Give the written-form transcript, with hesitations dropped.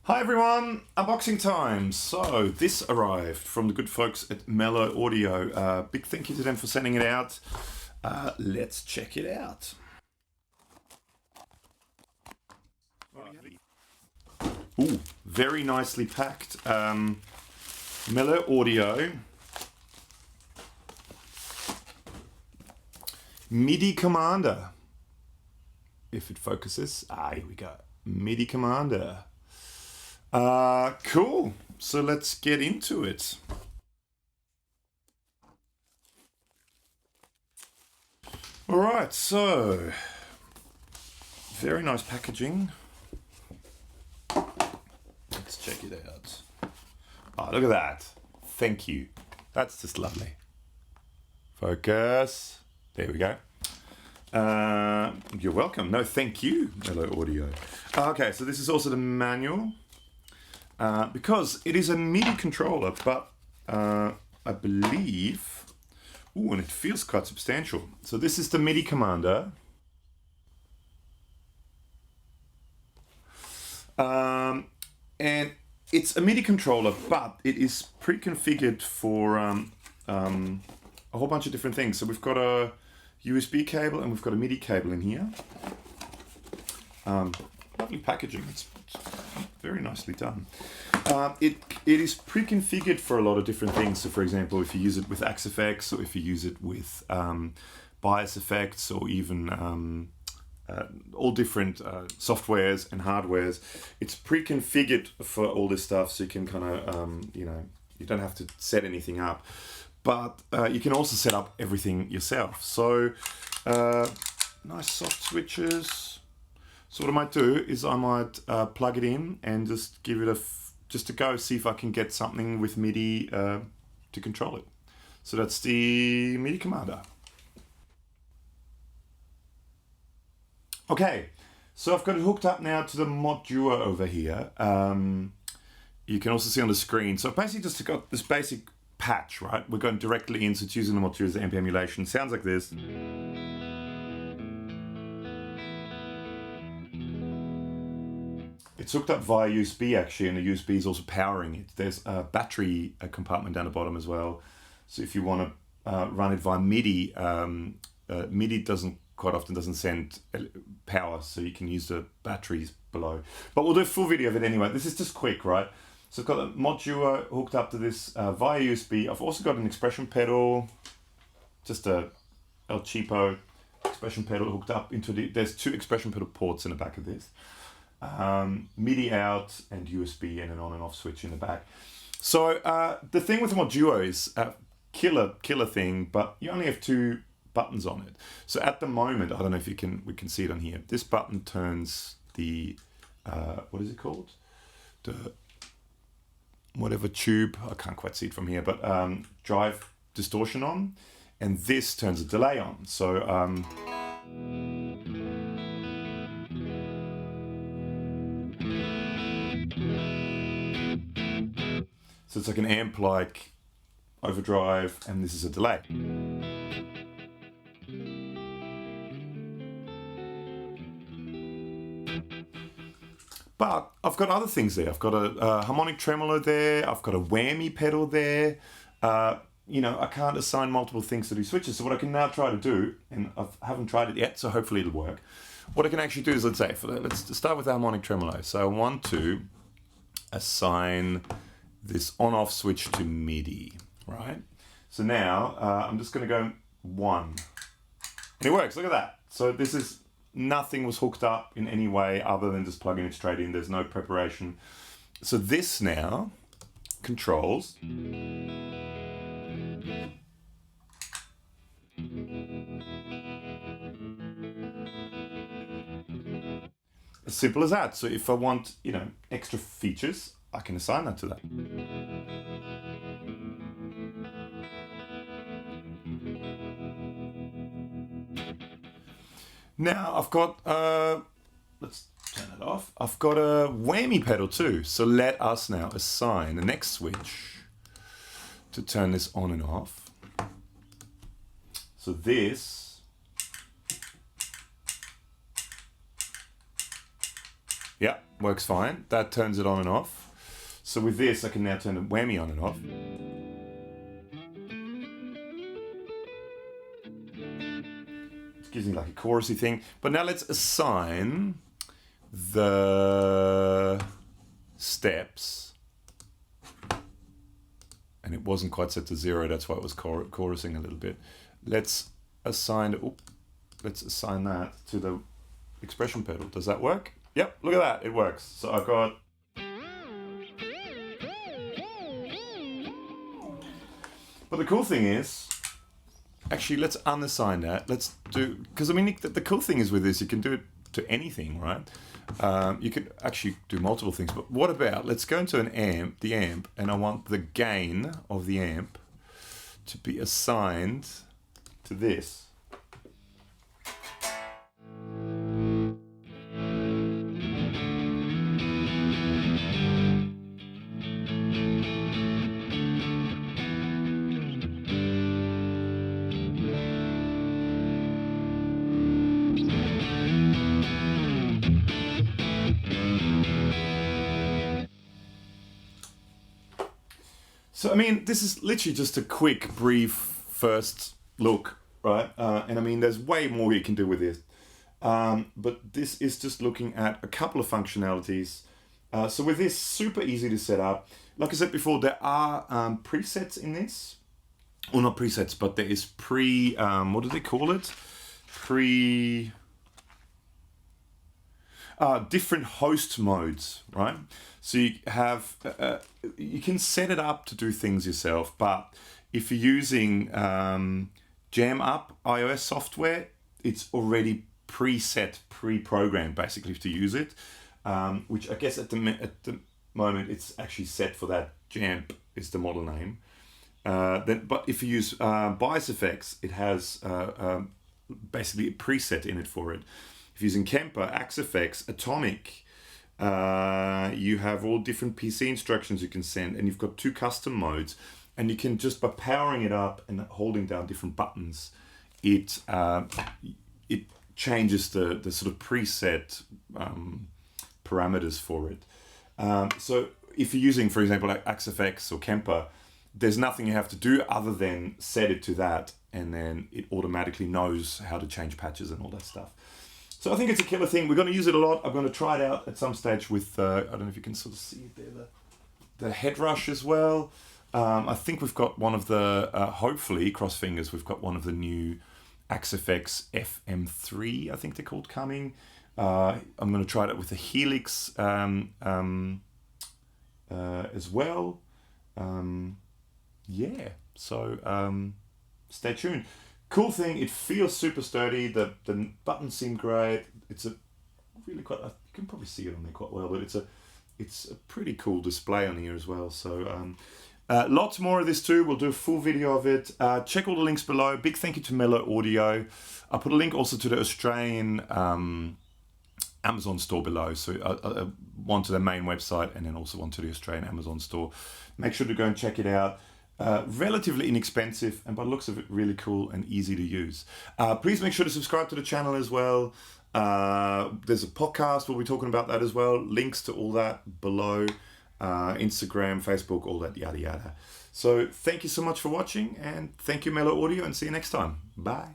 Hi everyone, unboxing time. So this arrived from the good folks at MeloAudio. Big thank you to them for sending it out. Let's check it out. Ooh, very nicely packed. MeloAudio MIDI Commander. If it focuses, here we go. MIDI Commander. Cool. So let's get into it. All right, so very nice packaging. Let's check it out. Oh, look at that. Thank you. That's just lovely. Focus. There we go. You're welcome. No, thank you, MeloAudio. Okay, so this is also the manual. Because it is a MIDI controller, but I believe, and it feels quite substantial. So this is the MIDI Commander. And it's a MIDI controller, but it is pre-configured for a whole bunch of different things. So we've got a USB cable and we've got a MIDI cable in here. Lovely packaging. It's very nicely done. It is pre-configured for a lot of different things. So for example, if you use it with Axe effects, or if you use it with bias effects, or even all different softwares and hardwares, it's pre-configured for all this stuff. So you can kind of, you don't have to set anything up, but you can also set up everything yourself. So nice soft switches. So what I might do is I might plug it in and just give it just to go see if I can get something with MIDI to control it. So that's the MIDI Commander. Okay, so I've got it hooked up now to the Mod Duo over here. You can also see on the screen. So basically just got this basic patch, right? We're going directly in, so it's using the Mod Duo as the amp emulation. Sounds like this. It's hooked up via USB actually, and the USB is also powering it. There's a battery compartment down the bottom as well. So if you want to run it via MIDI, MIDI quite often doesn't send power, so you can use the batteries below. But we'll do a full video of it anyway. This is just quick, right? So I've got a Mod Duo hooked up to this via USB. I've also got an expression pedal, just a El Cheapo expression pedal hooked up into there's two expression pedal ports in the back of this. MIDI out and USB and an on and off switch in the back. So the thing with the Mod Duo is a killer thing, but you only have two buttons on it. So at the moment, I don't know if we can see it on here. This button turns the what is it called? The whatever tube, I can't quite see it from here, but drive distortion on, and this turns a delay on. So so it's like an amp like overdrive, and this is a delay. But I've got other things there. I've got a harmonic tremolo there. I've got a whammy pedal there. I can't assign multiple things to do switches. So what I can now try to do, and I haven't tried it yet, so hopefully it'll work. What I can actually do is, let's start with the harmonic tremolo. So I want to assign this on-off switch to MIDI, right? So now I'm just going to go 1. And it works, look at that. So this is, nothing was hooked up in any way other than just plugging it straight in. There's no preparation. So this now controls as simple as that. So if I want, extra features, I can assign that to that. Now I've got, let's turn it off. I've got a whammy pedal too. So let us now assign the next switch to turn this on and off. So this Yeah, works fine. That turns it on and off. So with this, I can now turn the whammy on and off. It gives me like a chorusy thing. But now let's assign the steps. And it wasn't quite set to 0, that's why it was chorusing a little bit. Let's assign that to the expression pedal. Does that work? Yep, look at that, it works. So I've got... But the cool thing is, actually let's unassign that. Let's do, because I mean, the cool thing is with this, you can do it to anything, right? You could actually do multiple things, but what about, let's go into the amp, and I want the gain of the amp to be assigned to this. So, I mean, this is literally just a quick, brief first look, right? And I mean, there's way more you can do with this. But this is just looking at a couple of functionalities. So with this, super easy to set up. Like I said before, there are presets in this. Well, not presets, but there is what do they call it? Different host modes, right? So you have, you can set it up to do things yourself, but if you're using Jam Up iOS software, it's already preset, pre-programmed basically to use it, which I guess at the moment it's actually set for that. Jamp is the model name. But if you use bias effects, it has basically a preset in it for it. If you're using Kemper, Axe Effects, Atomic, you have all different PC instructions you can send, and you've got 2 custom modes, and you can just by powering it up and holding down different buttons, it changes the sort of preset parameters for it. So if you're using, for example, like Axe Effects or Kemper, there's nothing you have to do other than set it to that, and then it automatically knows how to change patches and all that stuff. So I think it's a killer thing. We're going to use it a lot. I'm going to try it out at some stage with, I don't know if you can sort of see it there, the head rush as well. I think we've got one of the, hopefully, cross fingers, we've got one of the new Axe Effects FM3, I think they're called, coming. I'm going to try it out with the Helix as well. Yeah, so stay tuned. Cool thing, it feels super sturdy, the buttons seem great, it's a really quite, you can probably see it on there quite well, but it's a pretty cool display on here as well. So lots more of this too, we'll do a full video of it. Check all the links below. Big thank you to MeloAudio. I'll put a link also to the Australian Amazon store below, so one to their main website and then also one to the Australian Amazon store. Make sure to go and check it out. Relatively inexpensive, and by the looks of it, really cool and easy to use. Please make sure to subscribe to the channel as well. There's a podcast, we'll be talking about that as well. Links to all that below. Instagram, Facebook, all that yada yada. So thank you so much for watching, and thank you MeloAudio, and see you next time. Bye.